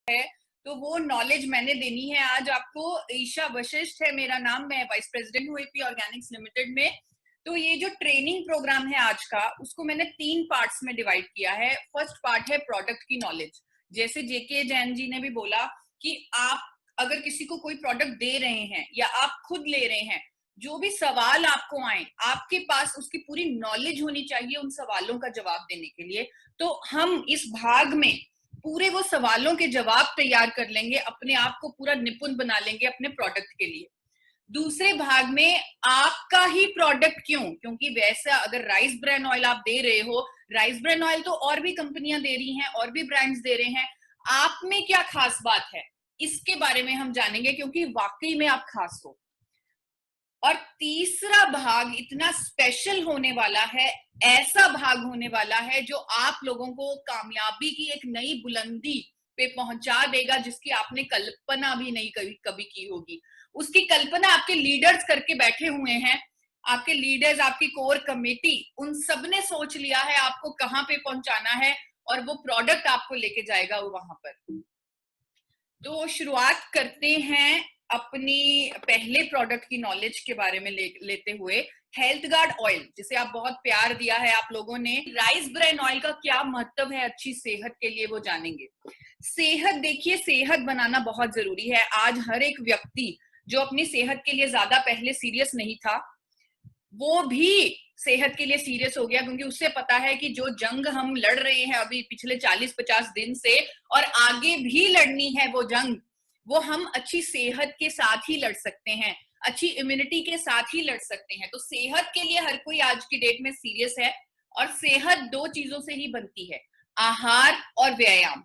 है, तो वो नॉलेज मैंने देनी है आज आपको। ईशा वशिष्ठ है मेरा नाम, मैं वाइस प्रेसिडेंट हूँ एपी ऑर्गेनिक्स लिमिटेड में। तो ये जो ट्रेनिंग प्रोग्राम है आज का, उसको मैंने 3 पार्ट्स में डिवाइड किया है। फर्स्ट पार्ट है प्रोडक्ट की नॉलेज। जैसे जेके जैन जी ने भी बोला कि आप अगर किसी को कोई प्रोडक्ट दे रहे हैं या आप खुद ले रहे हैं, जो भी सवाल आपको आए, आपके पास उसकी पूरी नॉलेज होनी चाहिए उन सवालों का जवाब देने के लिए। तो हम इस भाग में पूरे वो सवालों के जवाब तैयार कर लेंगे, अपने आप को पूरा निपुण बना लेंगे अपने प्रोडक्ट के लिए। दूसरे भाग में आपका ही प्रोडक्ट क्यों, क्योंकि वैसा अगर राइस ब्रान ऑयल आप दे रहे हो, राइस ब्रान ऑयल तो और भी कंपनियां दे रही हैं, और भी ब्रांड्स दे रहे हैं, आप में क्या खास बात है इसके बारे में हम जानेंगे, क्योंकि वाकई में आप खास हो। और तीसरा भाग इतना स्पेशल होने वाला है, ऐसा भाग होने वाला है जो आप लोगों को कामयाबी की एक नई बुलंदी पे पहुंचा देगा, जिसकी आपने कल्पना भी नहीं कभी की होगी। उसकी कल्पना आपके लीडर्स करके बैठे हुए हैं। आपके लीडर्स, आपकी कोर कमेटी, उन सब ने सोच लिया है आपको कहां पे पहुंचाना है, और वो प्रोडक्ट आपको लेके जाएगा वहां पर। तो शुरुआत करते हैं अपनी पहले प्रोडक्ट की नॉलेज के बारे में लेते हुए। हेल्थ गार्ड ऑयल, जिसे आप बहुत प्यार दिया है आप लोगों ने, राइस ब्रान ऑयल का क्या महत्व है अच्छी सेहत के लिए, वो जानेंगे। सेहत, देखिए सेहत बनाना बहुत जरूरी है। आज हर एक व्यक्ति जो अपनी सेहत के लिए ज्यादा पहले सीरियस नहीं था, वो भी सेहत के लिए सीरियस हो गया, क्योंकि उससे पता है कि जो जंग हम लड़ रहे हैं अभी पिछले 40-50 दिन से, और आगे भी लड़नी है वो जंग, वो हम अच्छी सेहत के साथ ही लड़ सकते हैं, अच्छी इम्यूनिटी के साथ ही लड़ सकते हैं। तो सेहत के लिए हर कोई आज की डेट में सीरियस है, और सेहत 2 चीजों से ही बनती है, आहार और व्यायाम।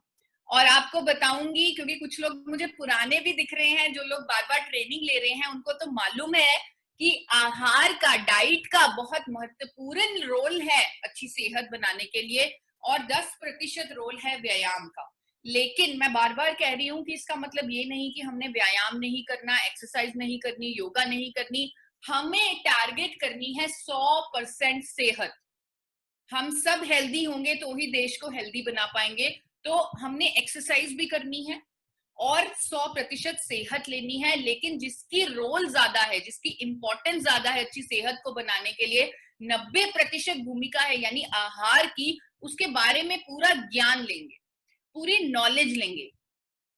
और आपको बताऊंगी, क्योंकि कुछ लोग मुझे पुराने भी दिख रहे हैं, जो लोग बार बार ट्रेनिंग ले रहे हैं, उनको तो मालूम है कि आहार का, डाइट का बहुत महत्वपूर्ण रोल है अच्छी सेहत बनाने के लिए, और 10% रोल है व्यायाम का। लेकिन मैं बार बार कह रही हूँ कि इसका मतलब ये नहीं कि हमने व्यायाम नहीं करना, एक्सरसाइज नहीं करनी, योगा नहीं करनी। हमें टारगेट करनी है 100% सेहत। हम सब हेल्दी होंगे तो ही देश को हेल्दी बना पाएंगे। तो हमने एक्सरसाइज भी करनी है और 100% सेहत लेनी है। लेकिन जिसकी रोल ज्यादा है, जिसकी इंपॉर्टेंस ज्यादा है अच्छी सेहत को बनाने के लिए, 90% भूमिका है यानी आहार की, उसके बारे में पूरा ज्ञान लेंगे, पूरी नॉलेज लेंगे।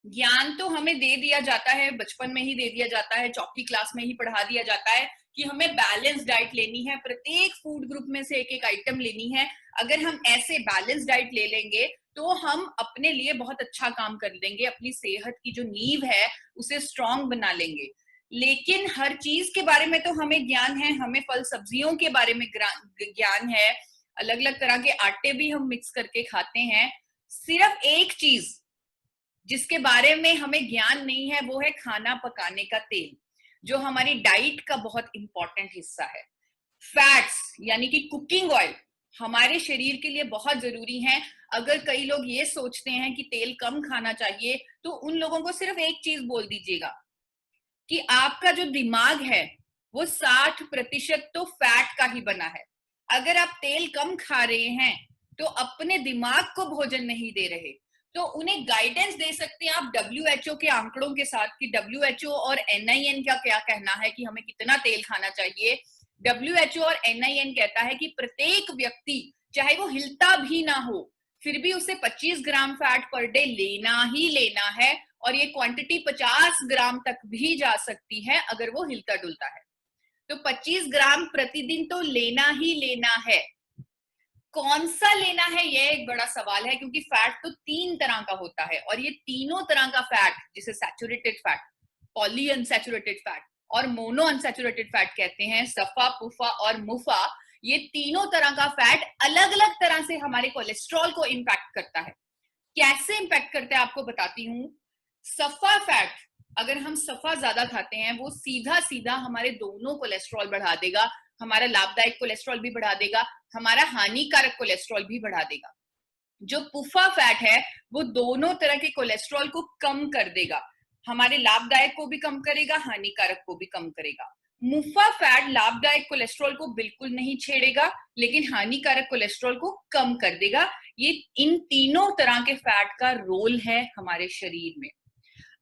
ज्ञान तो हमें दे दिया जाता है, बचपन में ही दे दिया जाता है, चौथी क्लास में ही पढ़ा दिया जाता है कि हमें बैलेंस डाइट लेनी है, प्रत्येक फूड ग्रुप में से एक एक आइटम लेनी है। अगर हम ऐसे बैलेंस डाइट ले लेंगे तो हम अपने लिए बहुत अच्छा काम कर लेंगे, अपनी सेहत की जो नींव है उसे स्ट्रांग बना लेंगे। लेकिन हर चीज के बारे में तो हमें ज्ञान है, हमें फल सब्जियों के बारे में ज्ञान है, अलग अलग तरह के आटे भी हम मिक्स करके खाते हैं। सिर्फ एक चीज जिसके बारे में हमें ज्ञान नहीं है, वो है खाना पकाने का तेल, जो हमारी डाइट का बहुत इंपॉर्टेंट हिस्सा है। फैट्स यानी कि कुकिंग ऑयल हमारे शरीर के लिए बहुत जरूरी है। अगर कई लोग ये सोचते हैं कि तेल कम खाना चाहिए, तो उन लोगों को सिर्फ एक चीज बोल दीजिएगा कि आपका जो दिमाग है वो 60% तो फैट का ही बना है। अगर आप तेल कम खा रहे हैं तो अपने दिमाग को भोजन नहीं दे रहे। तो उन्हें गाइडेंस दे सकते हैं आप WHO के आंकड़ों के साथ कि WHO और NIN का क्या कहना है कि हमें कितना तेल खाना चाहिए। WHO और NIN कहता है कि प्रत्येक व्यक्ति, चाहे वो हिलता भी ना हो, फिर भी उसे 25 ग्राम फैट पर डे लेना ही लेना है, और ये क्वांटिटी 50 ग्राम तक भी जा सकती है अगर वो हिलता डुलता है। तो 25 ग्राम प्रतिदिन तो लेना ही लेना है। कौन सा लेना है, ये एक बड़ा सवाल है, क्योंकि फैट तो 3 तरह का होता है, और ये तीनों तरह का फैट, जिसे saturated fat, poly unsaturated fat और मोनो अनसैचुरेटेड फैट कहते हैं, सफा, पुफा और मुफा, ये तीनों तरह का फैट अलग अलग तरह से हमारे कोलेस्ट्रॉल को इंपैक्ट करता है। कैसे इंपैक्ट करता है आपको बताती हूँ। सफा फैट, अगर हम सफा ज्यादा खाते हैं, वो सीधा सीधा हमारे दोनों कोलेस्ट्रॉल बढ़ा देगा, हमारा लाभदायक कोलेस्ट्रॉल भी बढ़ा देगा, हमारा हानिकारक कोलेस्ट्रॉल भी बढ़ा देगा। जो पुफा फैट है वो दोनों तरह के कोलेस्ट्रॉल को कम कर देगा, हमारे लाभदायक को भी कम करेगा, हानिकारक को भी कम करेगा। मुफा फैट लाभदायक कोलेस्ट्रॉल को बिल्कुल नहीं छेड़ेगा, लेकिन हानिकारक कोलेस्ट्रॉल को कम कर देगा। ये इन तीनों तरह के फैट का रोल है हमारे शरीर में।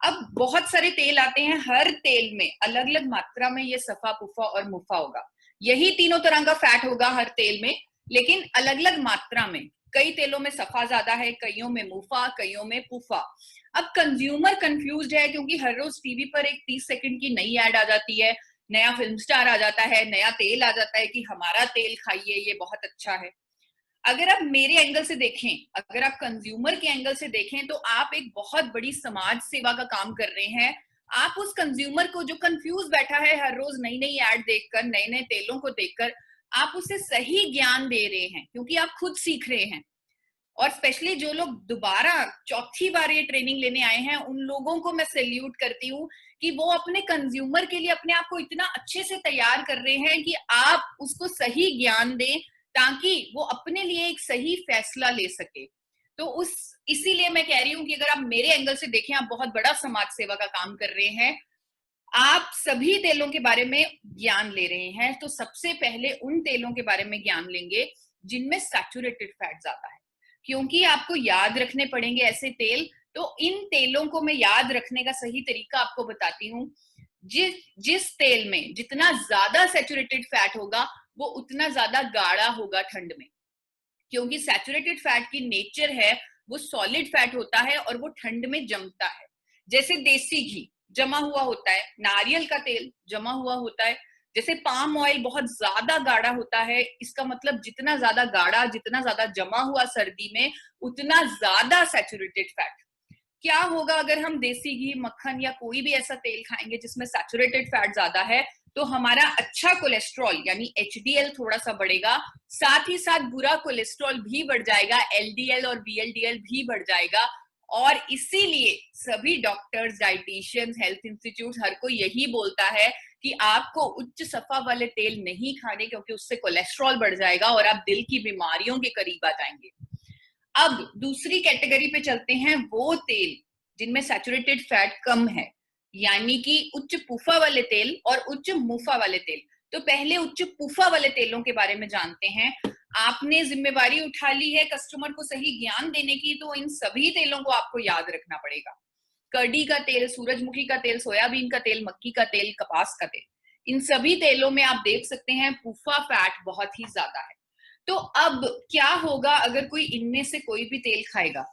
अब बहुत सारे तेल आते हैं, हर तेल में अलग अलग मात्रा में ये सफा, पुफा और मुफा होगा। यही तीनों तरह का फैट होगा हर तेल में, लेकिन अलग अलग मात्रा में। कई तेलों में सफा ज्यादा है, कईयों में मुफा, कईयों में पुफा। अब कंज्यूमर कंफ्यूज्ड है, क्योंकि हर रोज टीवी पर एक 30 सेकंड की नई ऐड आ जाती है, नया फिल्म स्टार आ जाता है, नया तेल आ जाता है कि हमारा तेल खाइए, ये बहुत अच्छा है। अगर आप मेरे एंगल से देखें, अगर आप कंज्यूमर के एंगल से देखें, तो आप एक बहुत बड़ी समाज सेवा का काम कर रहे हैं। आप उस कंज्यूमर को जो कंफ्यूज बैठा है हर रोज नई नई ऐड देखकर, नए नए तेलों को देखकर, आप उसे सही ज्ञान दे रहे हैं, क्योंकि आप खुद सीख रहे हैं। और स्पेशली जो लोग दोबारा चौथी बार ये ट्रेनिंग लेने आए हैं, उन लोगों को मैं सैल्यूट करती हूँ कि वो अपने कंज्यूमर के लिए अपने आप को इतना अच्छे से तैयार कर रहे हैं कि आप उसको सही ज्ञान दें, ताकि वो अपने लिए एक सही फैसला ले सके। तो इसीलिए मैं कह रही हूँ कि अगर आप मेरे एंगल से देखें, आप बहुत बड़ा समाज सेवा का काम कर रहे हैं। आप सभी तेलों के बारे में ज्ञान ले रहे हैं, तो सबसे पहले उन तेलों के बारे में ज्ञान लेंगे जिनमें सैचुरेटेड फैट ज्यादा है, क्योंकि आपको याद रखने पड़ेंगे ऐसे तेल। तो इन तेलों को मैं याद रखने का सही तरीका आपको बताती हूँ। जिस तेल में जितना ज्यादा सैचुरेटेड फैट होगा, वो उतना ज्यादा गाढ़ा होगा ठंड में, क्योंकि सैचुरेटेड फैट की नेचर है वो सॉलिड फैट होता है और वो ठंड में जमता है। जैसे देसी घी जमा हुआ होता है, नारियल का तेल जमा हुआ होता है, जैसे पाम ऑयल बहुत ज्यादा गाढ़ा होता है। इसका मतलब जितना ज्यादा गाढ़ा, जितना ज्यादा जमा हुआ सर्दी में, उतना ज्यादा सैचुरेटेड फैट। क्या होगा अगर हम देसी घी, मक्खन या कोई भी ऐसा तेल खाएंगे जिसमें सैचुरेटेड फैट ज्यादा है, तो हमारा अच्छा कोलेस्ट्रॉल यानी एचडीएल थोड़ा सा बढ़ेगा, साथ ही साथ बुरा कोलेस्ट्रॉल भी बढ़ जाएगा, एलडीएल और वीएलडीएल भी बढ़ जाएगा। और इसीलिए सभी डॉक्टर्स, डाइटिशियंस, हेल्थ इंस्टीट्यूट, हर कोई यही बोलता है कि आपको उच्च सफा वाले तेल नहीं खाने, क्योंकि उससे कोलेस्ट्रॉल बढ़ जाएगा और आप दिल की बीमारियों के करीब आ जाएंगे। अब दूसरी कैटेगरी पे चलते हैं, वो तेल जिनमें सैचुरेटेड फैट कम है, यानी कि उच्च पुफा वाले तेल और उच्च मुफा वाले तेल। तो पहले उच्च पुफा वाले तेलों के बारे में जानते हैं। आपने जिम्मेवारी उठा ली है कस्टमर को सही ज्ञान देने की, तो इन सभी तेलों को आपको याद रखना पड़ेगा। कड़ी का तेल, सूरजमुखी का तेल, सोयाबीन का तेल, मक्की का तेल, कपास का तेल, इन सभी तेलों में आप देख सकते हैं पुफा फैट बहुत ही ज्यादा है। तो अब क्या होगा अगर कोई इनमें से कोई भी तेल खाएगा,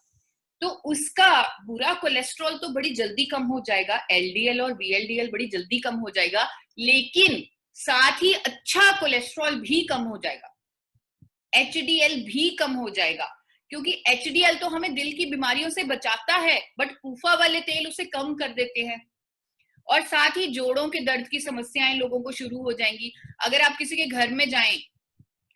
तो उसका बुरा कोलेस्ट्रॉल तो बड़ी जल्दी कम हो जाएगा, एलडीएल और वीएलडीएल बड़ी जल्दी कम हो जाएगा, लेकिन साथ ही अच्छा कोलेस्ट्रॉल भी कम हो जाएगा, एचडीएल भी कम हो जाएगा, क्योंकि एचडीएल तो हमें दिल की बीमारियों से बचाता है, बट पूफा वाले तेल उसे कम कर देते हैं। और साथ ही जोड़ों के दर्द की समस्याएं लोगों को शुरू हो जाएंगी। अगर आप किसी के घर में जाएं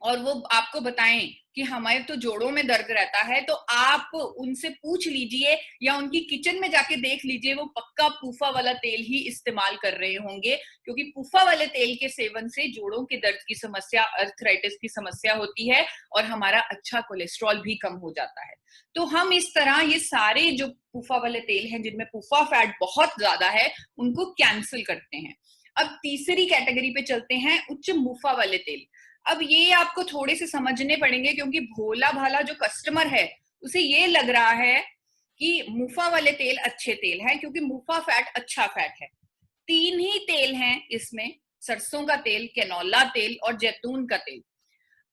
और वो आपको बताएं कि हमारे तो जोड़ों में दर्द रहता है, तो आप उनसे पूछ लीजिए या उनकी किचन में जाके देख लीजिए, वो पक्का पूफा वाला तेल ही इस्तेमाल कर रहे होंगे, क्योंकि पूफा वाले तेल के सेवन से जोड़ों के दर्द की समस्या, अर्थराइटिस की समस्या होती है और हमारा अच्छा कोलेस्ट्रॉल भी कम हो जाता है। तो हम इस तरह ये सारे जो पूफा वाले तेल हैं जिनमें पूफा फैट बहुत ज्यादा है, उनको कैंसिल करते हैं। अब तीसरी कैटेगरी पे चलते हैं, उच्च मुफा वाले तेल। अब ये आपको थोड़े से समझने पड़ेंगे, क्योंकि भोला भाला जो कस्टमर है उसे ये लग रहा है कि मुफा वाले तेल अच्छे तेल हैं, क्योंकि मुफा फैट अच्छा फैट है। 3 ही तेल हैं इसमें, सरसों का तेल, कैनोला तेल और जैतून का तेल।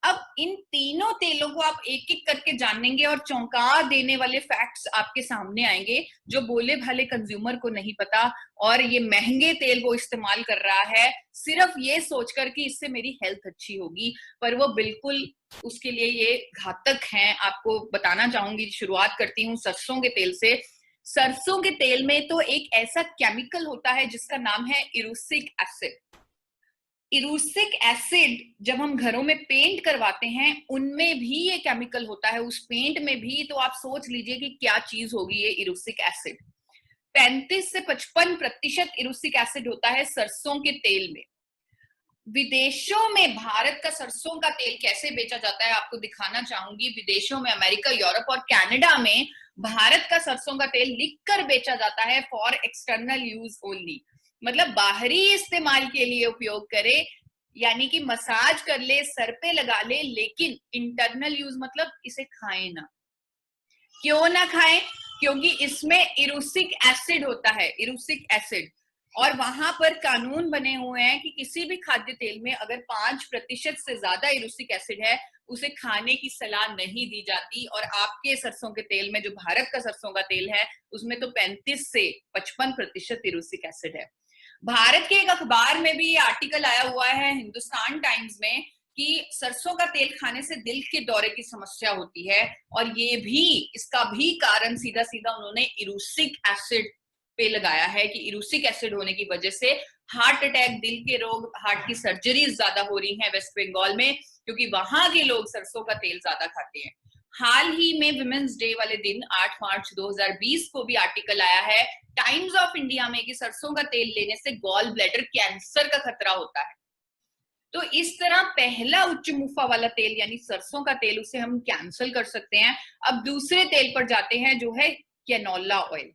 अब इन तीनों तेलों को आप एक एक करके जानेंगे और चौंका देने वाले फैक्ट्स आपके सामने आएंगे, जो बोले भाले कंज्यूमर को नहीं पता, और ये महंगे तेल वो इस्तेमाल कर रहा है सिर्फ ये सोचकर कि इससे मेरी हेल्थ अच्छी होगी, पर वो बिल्कुल उसके लिए ये घातक हैं। आपको बताना चाहूंगी, शुरुआत करती हूँ सरसों के तेल से। सरसों के तेल में तो एक ऐसा केमिकल होता है जिसका नाम है इरूसिक एसिड। इरूसिक एसिड जब हम घरों में पेंट करवाते हैं, उनमें भी ये केमिकल होता है, उस पेंट में भी। तो आप सोच लीजिए कि क्या चीज होगी ये इरूसिक एसिड। 35 से 55% इरूसिक एसिड होता है सरसों के तेल में। विदेशों में भारत का सरसों का तेल कैसे बेचा जाता है आपको दिखाना चाहूंगी। विदेशों में, अमेरिका, यूरोप और कनाडा में भारत का सरसों का तेल लिखकर बेचा जाता है फॉर एक्सटर्नल यूज ओनली। मतलब बाहरी इस्तेमाल के लिए उपयोग करे, यानी कि मसाज कर ले, सर पे लगा ले, लेकिन इंटरनल यूज मतलब इसे खाएं ना। क्यों ना खाएं? क्योंकि इसमें इरूसिक एसिड होता है, इरूसिक एसिड, और वहां पर कानून बने हुए हैं कि किसी भी खाद्य तेल में अगर 5% से ज्यादा इरूसिक एसिड है, उसे खाने की सलाह नहीं दी जाती। और आपके सरसों के तेल में, जो भारत का सरसों का तेल है, उसमें तो 35 से 55% इरूसिक एसिड है। भारत के एक अखबार में भी ये आर्टिकल आया हुआ है, हिंदुस्तान टाइम्स में, कि सरसों का तेल खाने से दिल के दौरे की समस्या होती है। और ये भी, इसका भी कारण सीधा सीधा उन्होंने इरूसिक एसिड पे लगाया है कि इरूसिक एसिड होने की वजह से हार्ट अटैक, दिल के रोग, हार्ट की सर्जरीज ज्यादा हो रही हैं वेस्ट बंगाल में, क्योंकि वहां के लोग सरसों का तेल ज्यादा खाते हैं। हाल ही में विमेंस डे वाले दिन 8 मार्च 2020 को भी आर्टिकल आया है टाइम्स ऑफ इंडिया में कि सरसों का तेल लेने से गॉल ब्लैडर कैंसर का खतरा होता है। तो इस तरह पहला उच्च मुफा वाला तेल यानी सरसों का तेल, उसे हम कैंसिल कर सकते हैं। अब दूसरे तेल पर जाते हैं, जो है कैनोला ऑयल।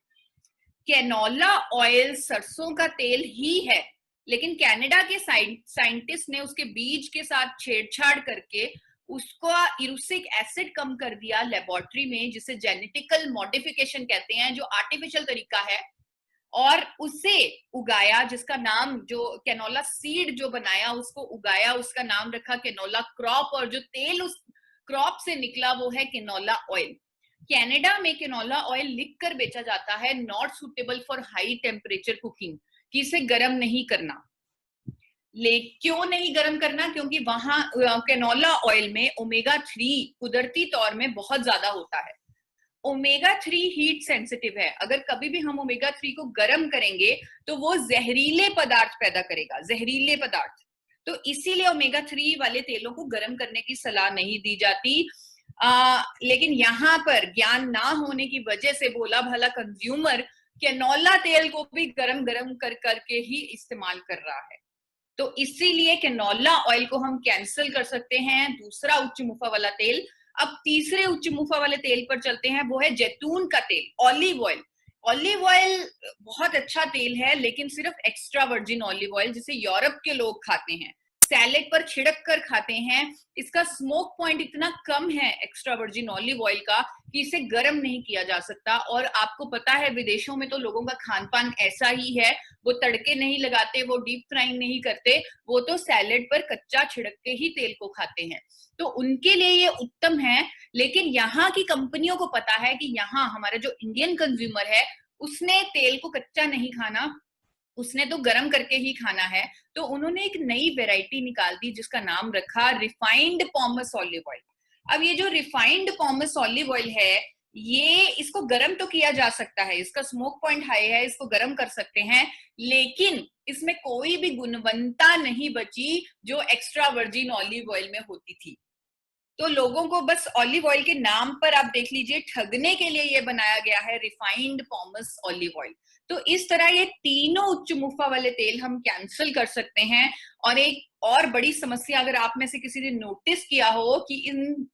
कैनोला ऑयल सरसों का तेल ही है, लेकिन कनाडा के साइंटिस्ट ने उसके बीज के साथ छेड़छाड़ करके उसको इरूसिक एसिड कम कर दिया लेबोरेटरी में, जिसे जेनेटिकल मॉडिफिकेशन कहते हैं, जो आर्टिफिशियल तरीका है, और उसे उगाया, जिसका नाम, जो कैनोला सीड जो बनाया उसको उगाया, उसका नाम रखा कैनोला क्रॉप, और जो तेल उस क्रॉप से निकला वो है कैनोला ऑयल। कनाडा में कैनोला ऑयल लिखकर बेचा जाता है not suitable for high temperature cooking, कि इसे गर्म नहीं करना। क्यों नहीं गर्म करना? क्योंकि वहां कैनोला ऑयल में ओमेगा 3 कुदरती तौर में बहुत ज्यादा होता है। ओमेगा 3 हीट सेंसिटिव है, अगर कभी भी हम ओमेगा 3 को गर्म करेंगे तो वो जहरीले पदार्थ पैदा करेगा, जहरीले पदार्थ। तो इसीलिए ओमेगा 3 वाले तेलों को गर्म करने की सलाह नहीं दी जाती। लेकिन यहाँ पर ज्ञान ना होने की वजह से भोला भाला कंज्यूमर कैनोला तेल को भी गरम गरम कर करके ही इस्तेमाल कर रहा है। तो इसीलिए कैनोला ऑयल को हम कैंसिल कर सकते हैं, दूसरा उच्च मुफा वाला तेल। अब तीसरे उच्च मुफा वाले तेल पर चलते हैं, वो है जैतून का तेल, ऑलिव ऑयल। ऑलिव ऑयल बहुत अच्छा तेल है, लेकिन सिर्फ एक्स्ट्रा वर्जिन ऑलिव ऑयल, जिसे यूरोप के लोग खाते हैं, सैलेड पर छिड़क कर खाते हैं। इसका स्मोक पॉइंट इतना कम है एक्स्ट्रा वर्जिन ऑलिव ऑयल का कि इसे गर्म नहीं किया जा सकता। और आपको पता है विदेशों में तो लोगों का खान पान ऐसा ही है, वो तड़के नहीं लगाते, वो डीप फ्राइंग नहीं करते, वो तो सैलेड पर कच्चा छिड़क के ही तेल को खाते हैं। तो उनके लिए ये उत्तम है। लेकिन यहाँ की कंपनियों को पता है कि यहाँ हमारा जो इंडियन कंज्यूमर है, उसने तेल को कच्चा नहीं खाना, उसने तो गर्म करके ही खाना है। तो उन्होंने एक नई वेराइटी निकाल दी जिसका नाम रखा रिफाइंड पॉमस ऑलिव ऑयल। अब ये जो रिफाइंड पॉमस ऑलिव ऑयल है, ये, इसको गर्म तो किया जा सकता है, इसका स्मोक पॉइंट हाई है, इसको गर्म कर सकते हैं, लेकिन इसमें कोई भी गुणवत्ता नहीं बची जो एक्स्ट्रा वर्जिन ऑलिव ऑयल में होती थी। तो लोगों को बस ऑलिव ऑयल के नाम पर, आप देख लीजिए, ठगने के लिए ये बनाया गया है रिफाइंड पॉमस ऑलिव ऑयल। तो इस तरह ये तीनों उच्च मुफा वाले तेल हम कैंसिल कर सकते हैं। और एक और बड़ी समस्या, अगर आप में से किसी ने नोटिस किया हो, कि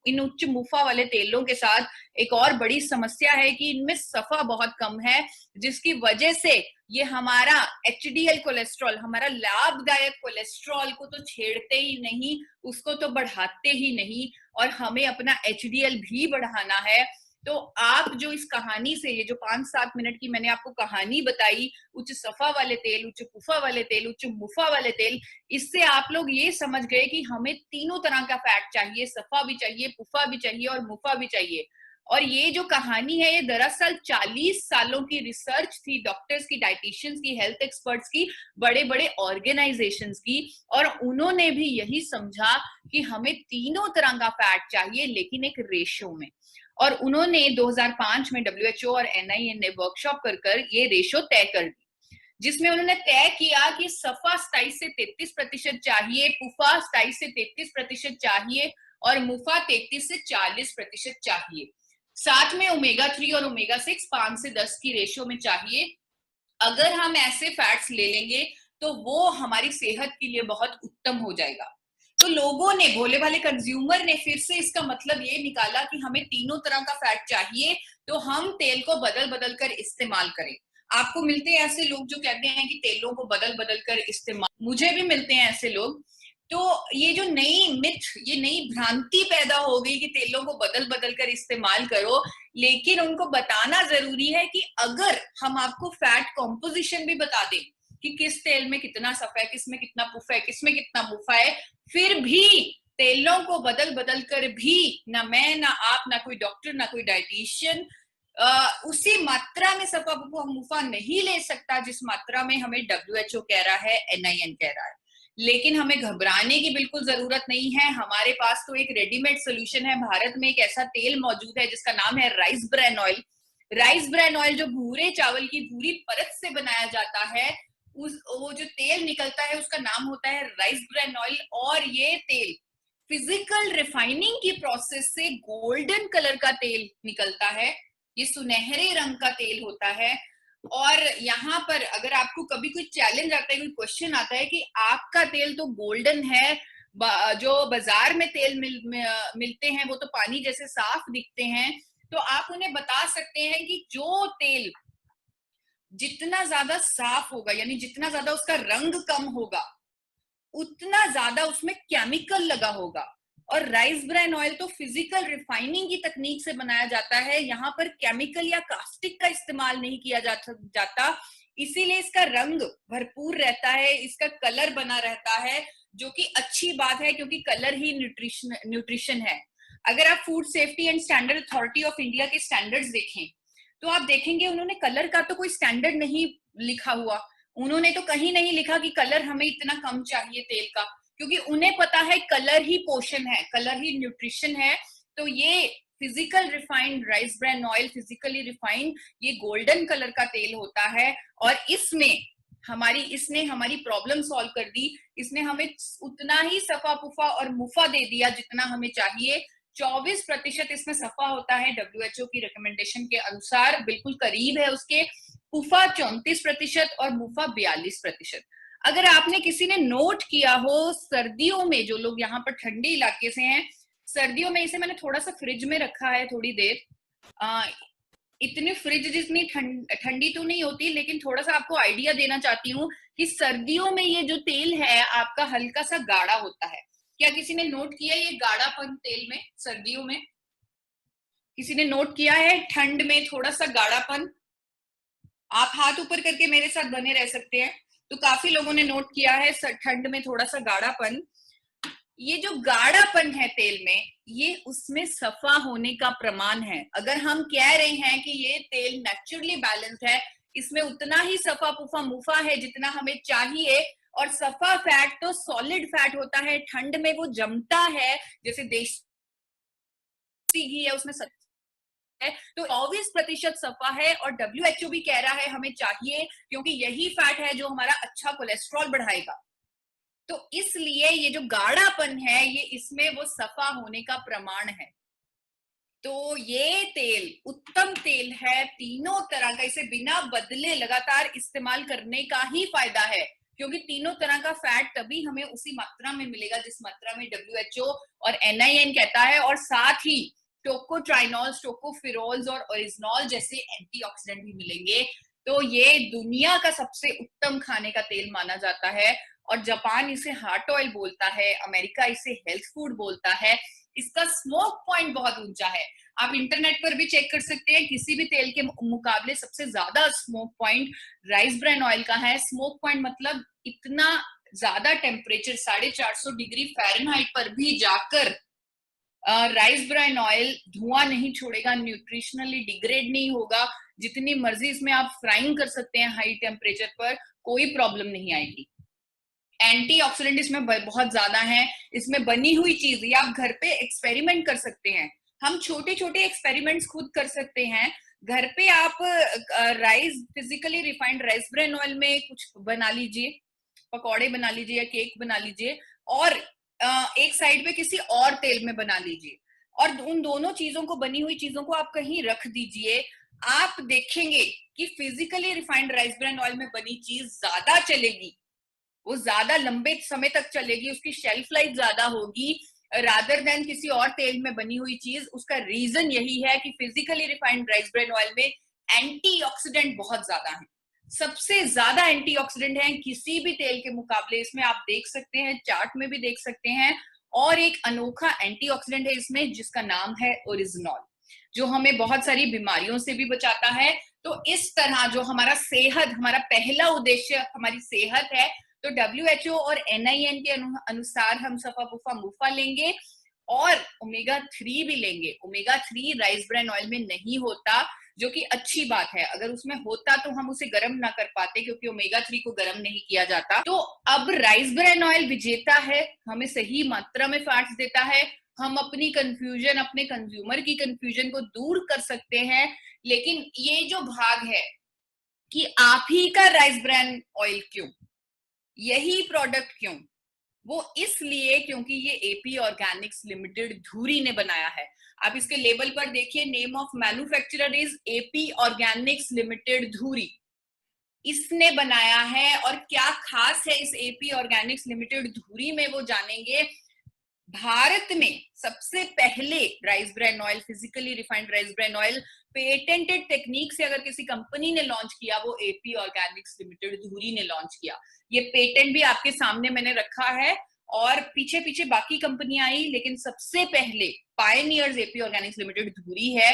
इन उच्च मुफा वाले तेलों के साथ एक और बड़ी समस्या है कि इनमें सफा बहुत कम है, जिसकी वजह से ये हमारा एचडीएल कोलेस्ट्रॉल, हमारा लाभदायक कोलेस्ट्रॉल को तो छेड़ते ही नहीं, उसको तो बढ़ाते ही नहीं, और हमें अपना एचडीएल भी बढ़ाना है। तो आप जो इस कहानी से, ये जो 5-7 मिनट की मैंने आपको कहानी बताई, उच्च सफा वाले तेल, उच्च पुफा वाले तेल, उच्च मुफा वाले तेल, इससे आप लोग ये समझ गए कि हमें तीनों तरह का फैट चाहिए, सफा भी चाहिए, पुफा भी चाहिए और मुफा भी चाहिए। और ये जो कहानी है, ये दरअसल 40 सालों की रिसर्च थी, डॉक्टर्स की, डाइटिशियंस की, हेल्थ एक्सपर्ट्स की, बड़े बड़े ऑर्गेनाइजेशंस की, और उन्होंने भी यही समझा कि हमें तीनों तरह का फैट चाहिए, लेकिन एक रेशो में। और उन्होंने 2005 में WHO और NIN ने वर्कशॉप कर ये रेशो तय कर दी, जिसमें उन्होंने तय किया कि सफा 27 से 33% चाहिए, पुफा 27 से 33% चाहिए, और मुफा 33 से 40% चाहिए। साथ में ओमेगा 3 और ओमेगा 6 5 से 10 की रेशो में चाहिए। अगर हम ऐसे फैट्स ले लेंगे तो वो हमारी सेहत के लिए बहुत उत्तम हो जाएगा। तो लोगों ने, भोले भाले कंज्यूमर ने, फिर से इसका मतलब ये निकाला कि हमें तीनों तरह का फैट चाहिए, तो हम तेल को बदल बदल कर इस्तेमाल करें। आपको मिलते हैं ऐसे लोग जो कहते हैं कि तेलों को बदल बदल कर इस्तेमाल, मुझे भी मिलते हैं ऐसे लोग। तो ये जो नई मिथ, ये नई भ्रांति पैदा हो गई कि तेलों को बदल बदल कर इस्तेमाल करो, लेकिन उनको बताना जरूरी है कि अगर हम आपको फैट कॉम्पोजिशन भी बता दें कि किस तेल में कितना सफा है, किस में कितना पुफा है, किस में कितना मुफा है, फिर भी तेलों को बदल बदल कर भी ना मैं, ना आप, ना कोई डॉक्टर, ना कोई डाइटिशियन उसी मात्रा में सफा पुफा मुफा नहीं ले सकता जिस मात्रा में हमें WHO कह रहा है, NIN कह रहा है। लेकिन हमें घबराने की बिल्कुल जरूरत नहीं है। हमारे पास तो एक रेडीमेड सोल्यूशन है। भारत में एक ऐसा तेल मौजूद है जिसका नाम है rice bran oil. Rice bran oil जो भूरे चावल की भूरी परत से बनाया जाता है, वो जो तेल निकलता है उसका नाम होता है राइस ब्रैन ऑयल। और ये तेल फिजिकल रिफाइनिंग की प्रोसेस से गोल्डन कलर का तेल निकलता है, ये सुनहरे रंग का तेल होता है। और यहाँ पर अगर आपको कभी कोई चैलेंज आता है, कोई क्वेश्चन आता है कि आपका तेल तो गोल्डन है, जो बाजार में तेल मिलते हैं वो तो पानी जैसे साफ दिखते हैं, तो आप उन्हें बता सकते हैं कि जो तेल जितना ज्यादा साफ होगा, यानी जितना ज्यादा उसका रंग कम होगा, उतना ज्यादा उसमें केमिकल लगा होगा। और राइस ब्रैन ऑयल तो फिजिकल रिफाइनिंग की तकनीक से बनाया जाता है, यहाँ पर केमिकल या कास्टिक का इस्तेमाल नहीं किया जाता, इसीलिए इसका रंग भरपूर रहता है, इसका कलर बना रहता है, जो कि अच्छी बात है क्योंकि कलर ही न्यूट्रिशन है। अगर आप food safety and standard authority of India के स्टैंडर्ड्स देखें तो आप देखेंगे उन्होंने कलर का तो कोई स्टैंडर्ड नहीं लिखा हुआ। उन्होंने तो कहीं नहीं लिखा कि कलर हमें इतना कम चाहिए तेल का, क्योंकि उन्हें पता है कलर ही पोषण है, कलर ही न्यूट्रिशन है। तो ये physical refined rice bran oil, physically refined, ये गोल्डन कलर का तेल होता है। और इसने हमारी प्रॉब्लम सॉल्व कर दी। इसने हमें उतना ही सफा पुफा और मुफा दे दिया जितना हमें चाहिए। 24% इसमें सफा होता है WHO की रिकमेंडेशन के अनुसार, बिल्कुल करीब है उसके। पुफा 34% और मुफा 42%। अगर आपने किसी ने नोट किया हो, सर्दियों में जो लोग यहाँ पर ठंडे इलाके से हैं, सर्दियों में इसे मैंने थोड़ा सा फ्रिज में रखा है थोड़ी देर। इतनी फ्रिज जितनी ठंडी तो नहीं होती, लेकिन थोड़ा सा आपको आइडिया देना चाहती हूँ कि सर्दियों में ये जो तेल है आपका हल्का सा गाढ़ा होता है। क्या किसी ने नोट किया ये गाढ़ापन तेल में सर्दियों में? किसी ने नोट किया है ठंड में थोड़ा सा गाढ़ापन? आप हाथ ऊपर करके मेरे साथ बने रह सकते हैं। तो काफी लोगों ने नोट किया है ठंड में थोड़ा सा गाढ़ापन। ये जो गाढ़ापन है तेल में, ये उसमें सफा होने का प्रमाण है। अगर हम कह रहे हैं कि ये तेल नेचुरली बैलेंस्ड है, इसमें उतना ही सफा पुफा मुफा है जितना हमें चाहिए। और सफा फैट तो सॉलिड फैट होता है, ठंड में वो जमता है, जैसे देसी घी है उसमें है। तो 24% सफा है और WHO भी कह रहा है हमें चाहिए, क्योंकि यही फैट है जो हमारा अच्छा कोलेस्ट्रॉल बढ़ाएगा। तो इसलिए ये जो गाढ़ापन है, ये इसमें वो सफा होने का प्रमाण है। तो ये तेल उत्तम तेल है तीनों तरह का, इसे बिना बदले लगातार इस्तेमाल करने का ही फायदा है, क्योंकि तीनों तरह का फैट तभी हमें उसी मात्रा में मिलेगा जिस मात्रा में WHO और NIN कहता है। और साथ ही टोकोट्राइनॉल्स, टोकोफिरोल्स और ओरिजिनॉल जैसे एंटीऑक्सीडेंट भी मिलेंगे। तो ये दुनिया का सबसे उत्तम खाने का तेल माना जाता है। और जापान इसे हार्ट ऑयल बोलता है, अमेरिका इसे हेल्थ फूड बोलता है। इसका स्मोक पॉइंट बहुत ऊंचा है। आप इंटरनेट पर भी चेक कर सकते हैं, किसी भी तेल के मुकाबले सबसे ज्यादा smoke point rice bran oil का है। स्मोक पॉइंट मतलब इतना ज्यादा टेम्परेचर 450 डिग्री फ़ारेनहाइट पर भी जाकर राइस ब्रैन ऑयल धुआं नहीं छोड़ेगा, न्यूट्रिशनली डिग्रेड नहीं होगा। जितनी मर्जी इसमें आप फ्राइंग कर सकते हैं हाई टेम्परेचर पर, कोई प्रॉब्लम नहीं आएगी। एंटीऑक्सीडेंट इसमें बहुत ज्यादा है। इसमें बनी हुई चीज, ये आप घर पे एक्सपेरिमेंट कर सकते हैं। हम छोटे छोटे एक्सपेरिमेंट्स खुद कर सकते हैं घर पे। आप rice, physically refined rice bran oil में कुछ बना लीजिए, पकौड़े बना लीजिए या केक बना लीजिए, और एक साइड पे किसी और तेल में बना लीजिए, और उन दोनों चीजों को, बनी हुई चीजों को आप कहीं रख दीजिए। आप देखेंगे कि physically refined rice bran oil में बनी चीज ज्यादा चलेगी, वो ज्यादा लंबे समय तक चलेगी, उसकी शेल्फ लाइफ ज्यादा होगी रादर देन किसी और तेल में बनी हुई चीज। उसका रीजन यही है कि physically refined rice bran oil में एंटीऑक्सीडेंट बहुत ज्यादा है। सबसे ज्यादा एंटीऑक्सीडेंट है किसी भी तेल के मुकाबले, इसमें आप देख सकते हैं, चार्ट में भी देख सकते हैं। और एक अनोखा एंटीऑक्सीडेंट है इसमें जिसका नाम है ओरिजिनॉल, जो हमें बहुत सारी बीमारियों से भी बचाता है। तो इस तरह जो हमारा सेहत, हमारा पहला उद्देश्य हमारी सेहत है, तो WHO और NIN के अनुसार हम सफा पुफा मुफा लेंगे और ओमेगा 3 भी लेंगे। ओमेगा 3 राइस ब्रान ऑयल में नहीं होता, जो कि अच्छी बात है। अगर उसमें होता तो हम उसे गर्म ना कर पाते, क्योंकि ओमेगा 3 को गर्म नहीं किया जाता। तो अब राइस ब्रान ऑयल विजेता है, हमें सही मात्रा में फैट्स देता है। हम अपनी कंफ्यूजन, अपने कंज्यूमर की कंफ्यूजन को दूर कर सकते हैं। लेकिन ये जो भाग है कि आप ही का राइस ब्रान ऑयल क्यों, यही प्रोडक्ट क्यों, वो इसलिए क्योंकि ये एपी ऑर्गेनिक्स लिमिटेड धुरी ने बनाया है। आप इसके लेबल पर देखिए, name of manufacturer is AP Organics limited धुरी, इसने बनाया है। और क्या खास है इस एपी ऑर्गेनिक्स लिमिटेड धुरी में, वो जानेंगे। भारत में सबसे पहले rice bran oil, physically refined rice bran oil, patented technique से अगर किसी कंपनी ने लॉन्च किया, वो एपी ऑर्गेनिक्स लिमिटेड धुरी ने लॉन्च किया। ये पेटेंट भी आपके सामने मैंने रखा है, और पीछे पीछे बाकी कंपनियां आई, लेकिन सबसे पहले पायनियर्स एपी ऑर्गेनिक्स लिमिटेड धुरी है।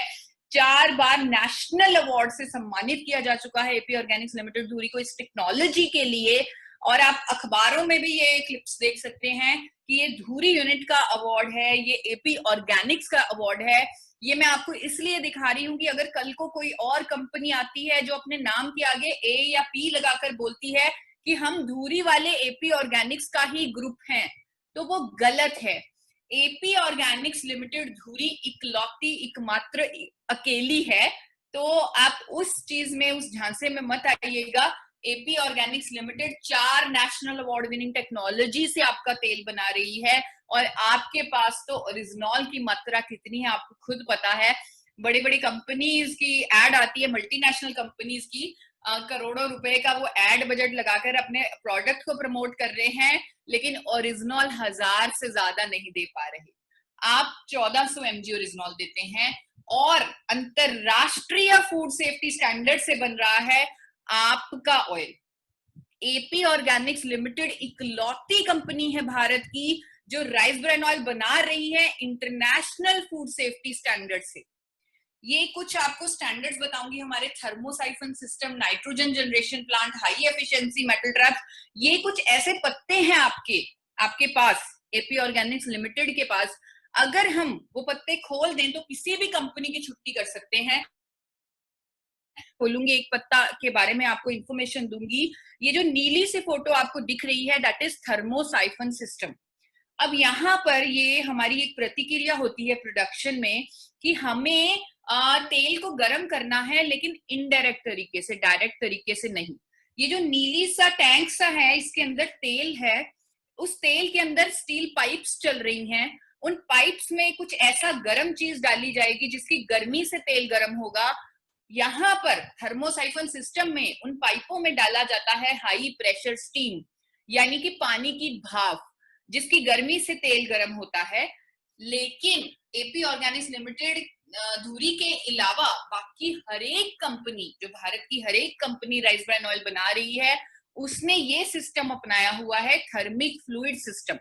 4 बार नेशनल अवार्ड से सम्मानित किया जा चुका है एपी ऑर्गेनिक्स लिमिटेड धुरी को इस टेक्नोलॉजी के लिए। और आप अखबारों में भी ये क्लिप्स देख सकते हैं कि ये धुरी यूनिट का अवार्ड है, ये एपी ऑर्गेनिक्स का अवार्ड है। ये मैं आपको इसलिए दिखा रही हूँ कि अगर कल को कोई और कंपनी आती है जो अपने नाम के आगे ए या पी लगाकर बोलती है कि हम धुरी वाले एपी ऑर्गेनिक्स का ही ग्रुप हैं, तो वो गलत है। एपी ऑर्गेनिक्स लिमिटेड धुरी इकलौती, एकमात्र, अकेली है। तो आप उस चीज में, उस झांसे में मत आइएगा। AP Organics limited 4 national award winning technology से आपका तेल बना रही है, और आपके पास तो ओरिजिनॉल की मात्रा कितनी है आपको खुद पता है। बड़ी बड़ी कंपनीज की एड आती है, मल्टीनेशनल कंपनीज की, करोड़ों रुपए का वो एड बजट लगाकर अपने प्रोडक्ट को प्रमोट कर रहे हैं, लेकिन ओरिजिनॉल 1000 से ज्यादा नहीं दे पा रहे। आप 1400 mg ओरिजिनॉल देते हैं, और अंतरराष्ट्रीय फूड सेफ्टी स्टैंडर्ड से बन रहा है आपका ऑयल। एपी ऑर्गेनिक्स लिमिटेड इकलौती कंपनी है भारत की जो राइस ब्रान ऑयल बना रही है इंटरनेशनल फूड सेफ्टी स्टैंडर्ड से। ये कुछ आपको स्टैंडर्ड्स बताऊंगी, हमारे thermosiphon system, nitrogen generation plant, high efficiency metal trap, ये कुछ ऐसे पत्ते हैं आपके पास, एपी ऑर्गेनिक्स लिमिटेड के पास। अगर हम वो पत्ते खोल दें तो किसी भी कंपनी की छुट्टी कर सकते हैं। खोलूंगी, एक पत्ता के बारे में आपको इंफॉर्मेशन दूंगी। ये जो नीली सी फोटो आपको दिख रही है, दैट इज थर्मोसाइफन सिस्टम। अब यहाँ पर ये हमारी एक प्रतिक्रिया होती है प्रोडक्शन में कि हमें तेल को गर्म करना है, लेकिन इनडायरेक्ट तरीके से, डायरेक्ट तरीके से नहीं। ये जो नीली सा टैंक सा है, इसके अंदर तेल है, उस तेल के अंदर स्टील पाइप्स चल रही हैं। उन पाइप्स में कुछ ऐसा गर्म चीज डाली जाएगी जिसकी गर्मी से तेल गर्म होगा। यहाँ पर थर्मोसाइफन सिस्टम में उन पाइपों में डाला जाता है हाई प्रेशर स्टीम, यानी कि पानी की भाप, जिसकी गर्मी से तेल गर्म होता है। लेकिन एपी ऑर्गेनिक्स लिमिटेड धुरी के अलावा बाकी हर एक कंपनी, जो भारत की हर एक कंपनी राइस ब्रान ऑयल बना रही है, उसने ये सिस्टम अपनाया हुआ है, thermic fluid system.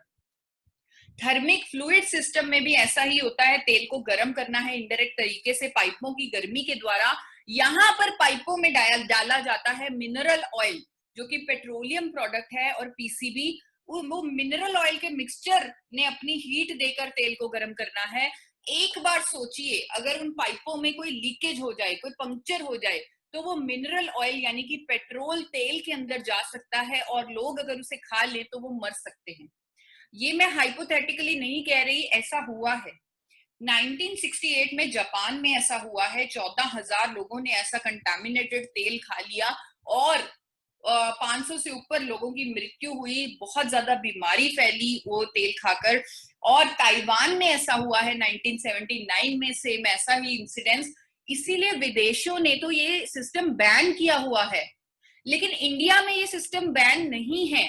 Thermic fluid system में भी ऐसा ही होता है, तेल को गर्म करना है इनडायरेक्ट तरीके से पाइपों की गर्मी के द्वारा। यहाँ पर पाइपों में डाला जाता है मिनरल ऑयल, जो कि पेट्रोलियम प्रोडक्ट है, और पीसीबी। वो मिनरल ऑयल के मिक्सचर ने अपनी हीट देकर तेल को गर्म करना है। एक बार सोचिए, अगर उन पाइपों में कोई लीकेज हो जाए, कोई पंक्चर हो जाए, तो वो मिनरल ऑयल यानी कि पेट्रोल तेल के अंदर जा सकता है, और लोग अगर उसे खा ले तो वो मर सकते हैं। ये मैं हाइपोथेटिकली नहीं कह रही, ऐसा हुआ है। 1968 में जापान में ऐसा हुआ है, 14,000 लोगों ने ऐसा कंटामिनेटेड तेल खा लिया, और 500 से ऊपर लोगों की मृत्यु हुई, बहुत ज्यादा बीमारी फैली वो तेल खाकर। और ताइवान में ऐसा हुआ है 1979 में, सेम ऐसा ही इंसिडेंस। इसीलिए विदेशों ने तो ये सिस्टम बैन किया हुआ है, लेकिन इंडिया में ये सिस्टम बैन नहीं है।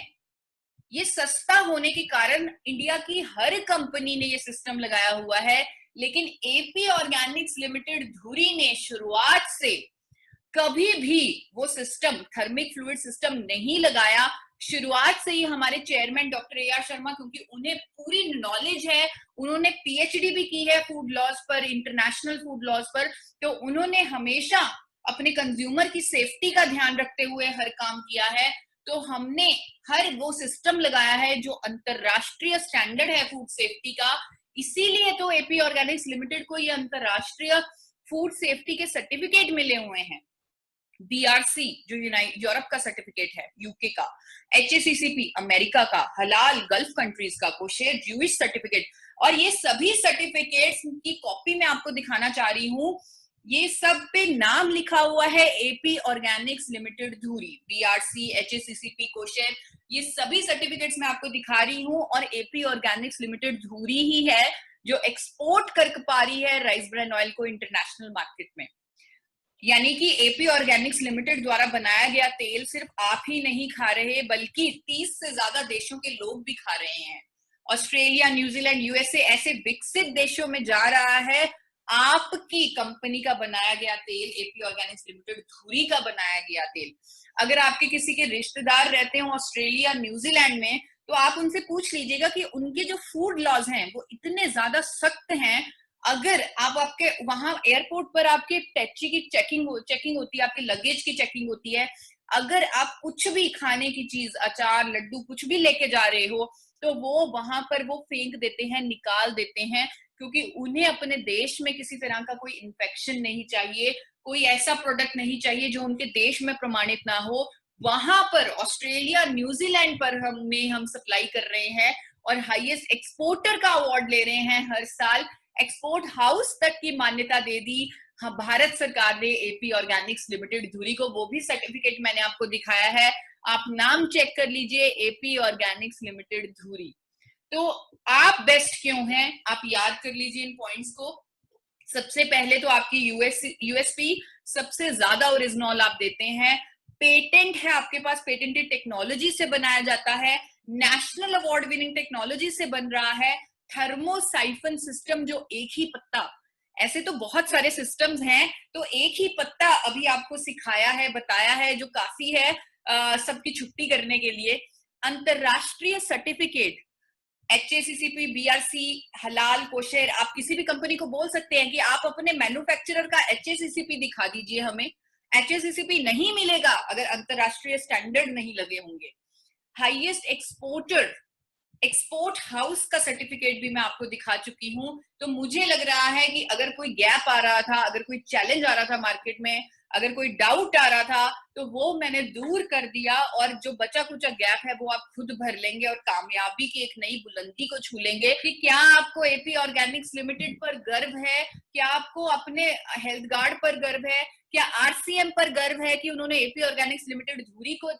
ये सस्ता होने के कारण इंडिया की हर कंपनी ने ये सिस्टम लगाया हुआ है, लेकिन एपी ऑर्गेनिक्स लिमिटेड धुरी ने शुरुआत से कभी भी वो सिस्टम, थर्मिक फ्लूइड सिस्टम नहीं लगाया। शुरुआत से ही हमारे chairman doctor A R Sharma, क्योंकि उन्हें पूरी नॉलेज है, उन्होंने पीएचडी भी की है फूड लॉज पर, इंटरनेशनल फूड लॉज पर, तो उन्होंने हमेशा अपने कंज्यूमर की सेफ्टी का ध्यान रखते हुए हर काम किया है। तो हमने हर वो सिस्टम लगाया है जो अंतरराष्ट्रीय स्टैंडर्ड है फूड सेफ्टी का। इसीलिए तो एपी ऑर्गेनिक्स लिमिटेड को ये अंतरराष्ट्रीय फूड सेफ्टी के सर्टिफिकेट मिले हुए हैं। बीआरसी जो यूरोप का सर्टिफिकेट है, यूके का, एचएसीसीपी अमेरिका का, हलाल गल्फ कंट्रीज का, कोशेर ज्यूइश सर्टिफिकेट, और ये सभी सर्टिफिकेट्स की कॉपी मैं आपको दिखाना चाह रही हूँ। ये सब पे नाम लिखा हुआ है एपी ऑर्गेनिक्स लिमिटेड धुरी, बीआरसी, एचएसीसीपी, कोशेर, ये सभी सर्टिफिकेट्स मैं आपको दिखा रही हूँ। और एपी ऑर्गेनिक्स लिमिटेड धुरी ही है जो एक्सपोर्ट कर पा रही है राइस ब्रान ऑयल को इंटरनेशनल मार्केट में। यानी कि एपी ऑर्गेनिक्स लिमिटेड द्वारा बनाया गया तेल सिर्फ आप ही नहीं खा रहे, बल्कि 30 से ज्यादा देशों के लोग भी खा रहे हैं। ऑस्ट्रेलिया, न्यूजीलैंड, यूएसए ऐसे विकसित देशों में जा रहा है आपकी कंपनी का बनाया गया तेल, एपी ऑर्गेनिक्स लिमिटेड धुरी का बनाया गया तेल। अगर आपके किसी के रिश्तेदार रहते हो ऑस्ट्रेलिया, न्यूजीलैंड में, तो आप उनसे पूछ लीजिएगा कि उनके जो फूड लॉज हैं वो इतने ज्यादा सख्त हैं। अगर आप आपके वहां एयरपोर्ट पर आपके टैक्सी की चेकिंग होती है, आपके लगेज की चेकिंग होती है, अगर आप कुछ भी खाने की चीज, अचार, लड्डू, कुछ भी लेके जा रहे हो, तो वो वहां पर वो फेंक देते हैं, निकाल देते हैं, क्योंकि उन्हें अपने देश में किसी तरह का कोई इन्फेक्शन नहीं चाहिए, कोई ऐसा प्रोडक्ट नहीं चाहिए जो उनके देश में प्रमाणित ना हो। वहां पर ऑस्ट्रेलिया, न्यूजीलैंड पर हम सप्लाई कर रहे हैं और हाईएस्ट एक्सपोर्टर का अवार्ड ले रहे हैं हर साल। एक्सपोर्ट हाउस तक की मान्यता दे दी हाँ, भारत सरकार ने एपी ऑर्गेनिक्स लिमिटेड धुरी को, वो भी सर्टिफिकेट मैंने आपको दिखाया है, आप नाम चेक कर लीजिए, एपी ऑर्गेनिक्स लिमिटेड धुरी। तो आप बेस्ट क्यों हैं, आप याद कर लीजिए इन पॉइंट्स को। सबसे पहले तो आपकी यूएसपी, सबसे ज्यादा ओरिजिनल आप देते हैं, पेटेंट है आपके पास, पेटेंटेड टेक्नोलॉजी से बनाया जाता है, नेशनल अवार्ड विनिंग टेक्नोलॉजी से बन रहा है, थर्मोसाइफन सिस्टम जो एक ही पत्ता, ऐसे तो बहुत सारे सिस्टम्स हैं, तो एक ही पत्ता अभी आपको सिखाया है, बताया है, जो काफी है सबकी छुट्टी करने के लिए। अंतरराष्ट्रीय सर्टिफिकेट एचएसीसीपी, बीआरसी, हलाल, कोशेर, आप किसी भी कंपनी को बोल सकते हैं कि आप अपने मैन्युफैक्चरर का एचएसीसीपी दिखा दीजिए हमें। एचएसीसीपी नहीं मिलेगा अगर अंतरराष्ट्रीय स्टैंडर्ड नहीं लगे होंगे। हाईएस्ट एक्सपोर्टर, एक्सपोर्ट हाउस का सर्टिफिकेट भी मैं आपको दिखा चुकी हूँ। तो मुझे लग रहा है कि अगर कोई गैप आ रहा था, अगर कोई चैलेंज आ रहा था मार्केट में, अगर कोई डाउट आ रहा था, तो वो मैंने दूर कर दिया, और जो बचा कुचा गैप है वो आप खुद भर लेंगे और कामयाबी की एक नई बुलंदी को छू लेंगे। कि क्या आपको एपी ऑर्गेनिक्स लिमिटेड पर गर्व है, क्या आपको अपने हेल्थ गार्ड पर गर्व है, क्या आरसीएम पर गर्व है कि उन्होंने एपी ऑर्गेनिक्स लिमिटेड धुरी को